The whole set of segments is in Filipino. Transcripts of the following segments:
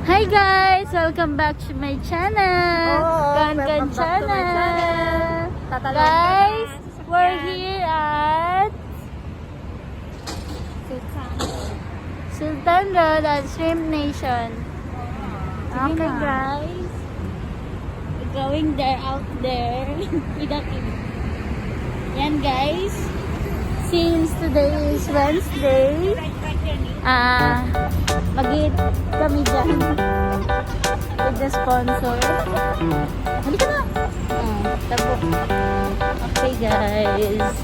Hi guys! Welcome back to my channel! Gan welcome back to my channel. Guys, we're here at Sultan Road at Shrimp Nation. Okay guys, we're going there, out there with the kids. Yan guys, since today is Wednesday, mag-eat kami dyan with the sponsor. Halika na! Tabo. Okay guys.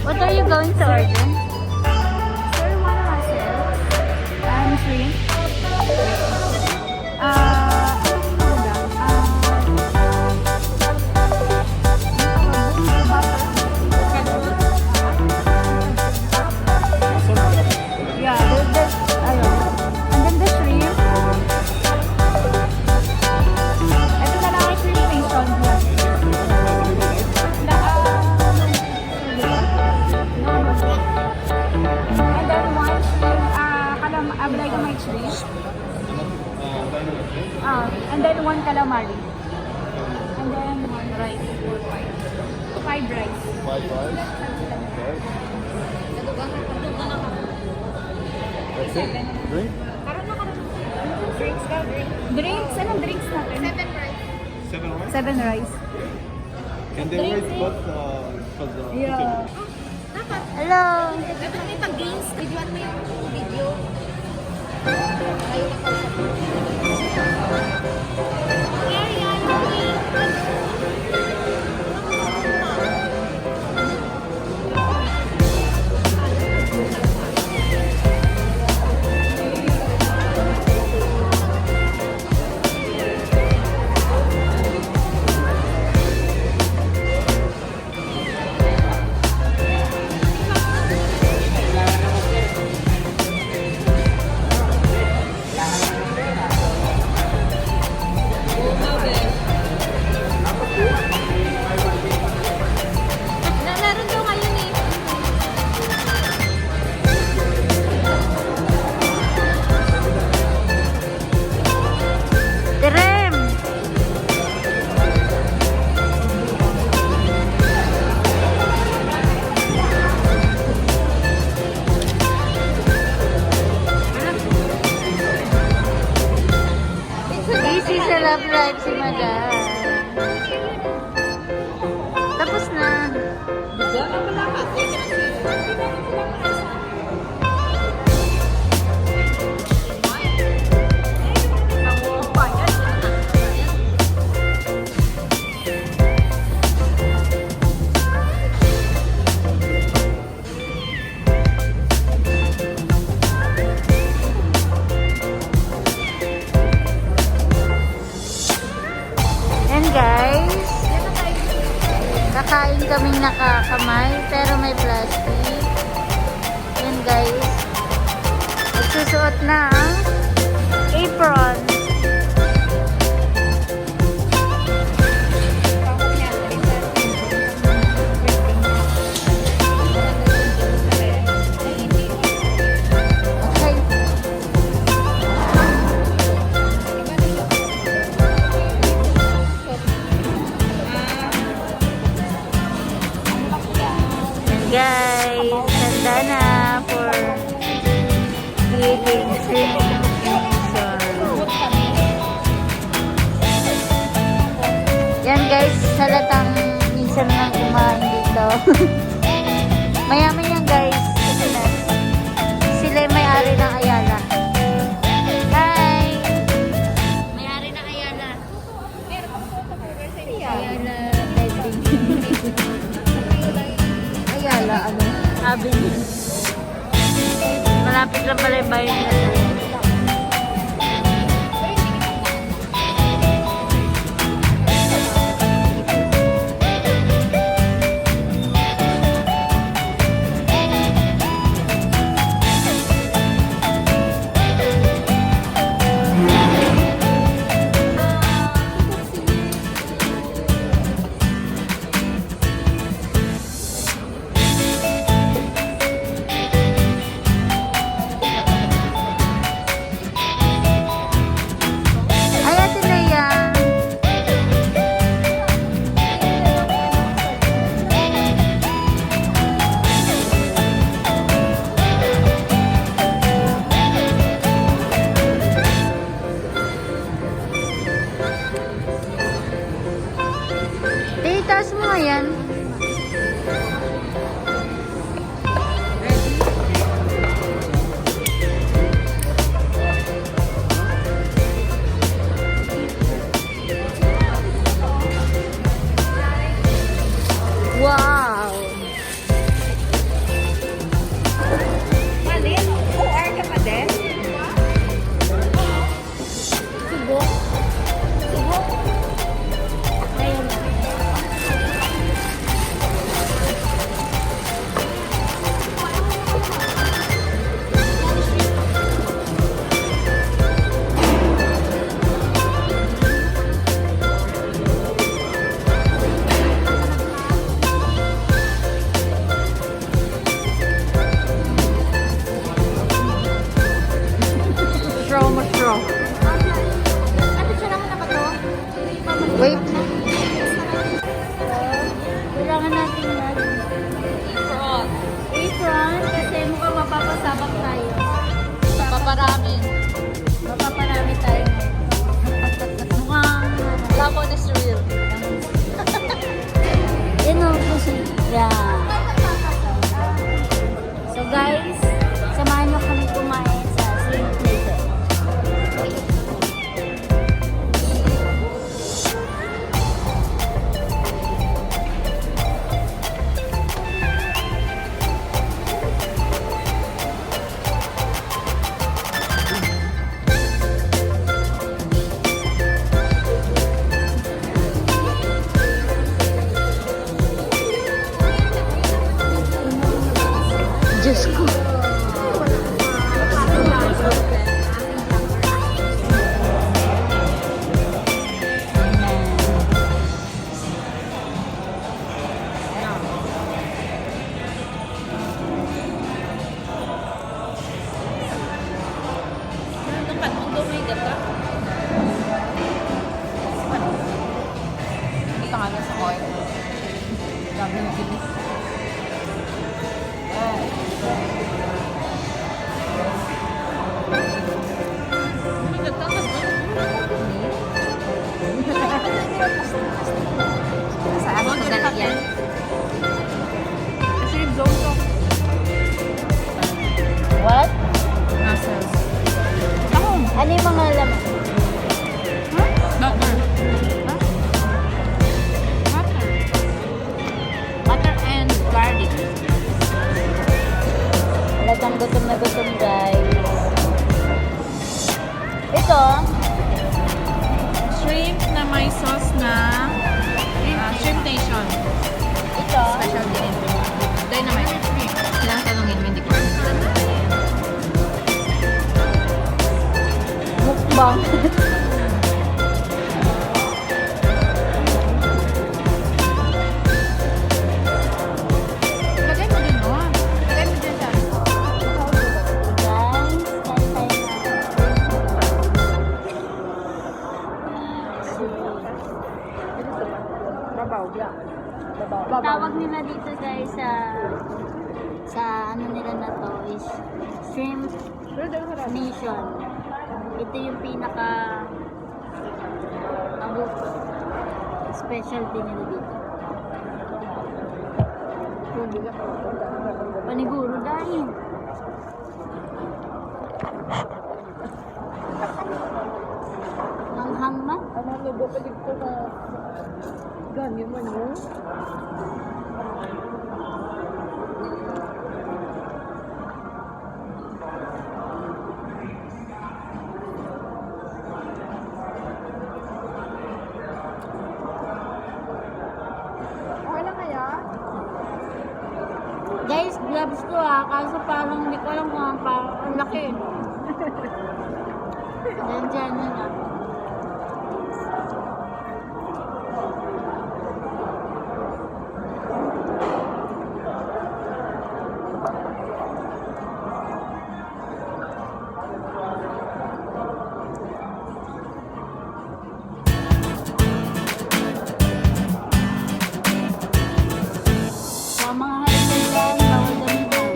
What are you going to order? Sir, one myself. I'm shrimp. And then the shrimp. Ito na lang ang shrimp nation. And then one calamari. And then one rice. Five rice. Five rice. That's it? Drink? Drinks ka, drinks. Anong drinks natin? Seven rice? 7 rice. Can they wait both? Yeah. Hello! Dapat may pag-games. Videoan mo yung video. Direm! Easy sa love life si Madam. Tapos na. And guys, kakain kaming nakakamay pero may plastic. Yan guys, magsusuot na ang apron. Guys, handa na for eating shrimp. Yan guys, halatang minsan lang kumain dito. Mayaman yan guys. Sila yung may-ari ng Ayala. Hi! May-ari ng Ayala. Ayala. Ayala, ano? Avenue. Malapit lang pala yung bayan na ito. Itaas mo nga yan. Wow! Malin? OR ka pa din? Subok. Subok. Ayun na. Straw mo straw. Ano siya naman na ba to? Wait. Kailangan natin apron kasi mukhang mapapasabak tayo. Paparami. Mapaparami tayo ngayon. Mukhang Love on is real. yun o kasi. Yeah. So guys, samahan nyo kami kumain sa shrimp plater. Diyos ko. Tempat untuk may gata. Kita nga lang sa oil. Grabe yung bilis. Saan mo galit yan? Kasi yung zone to. What? Muscles. Ano yung mga laman? Butter. Butter. Butter and garlic. Talagang gutom na gutom, guys. Ito, Shrimp na may sauce na shrimp nation. ito, Special din. Dynamite. Kailangan tanongin mo, hindi ko alam. mukbang. Lagay mo din, no? Lagay mo din siya. Guys, kain tayo na. Babaw, yeah. Tawag nila dito guys sa ano nila na to is shrimp nation. Ito yung pinaka specialty nila dito. Paniguro dahil. Hanghang man. Ano, lubo pa dito na ganyan man yun. Okay lang kaya? Guys, gloves ko kaso parang hindi ko alam kung parang ang laki. Diyan yun Sa mga halilan, bawal gamitan.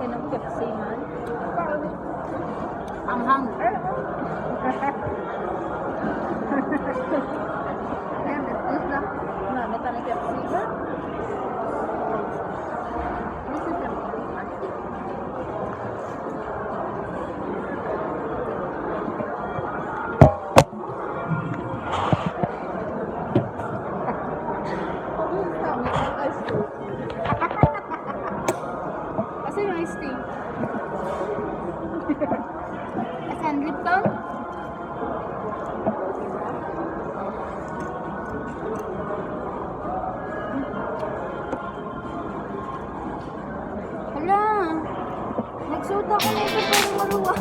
ng Pepsi man. Ang hang. Ayan, this lang. May pa ng Pepsi ba? This is the plastic. Kasi yung iced tea. Asan Lipton? Hala. Nagsuot ako na ito para maluwag.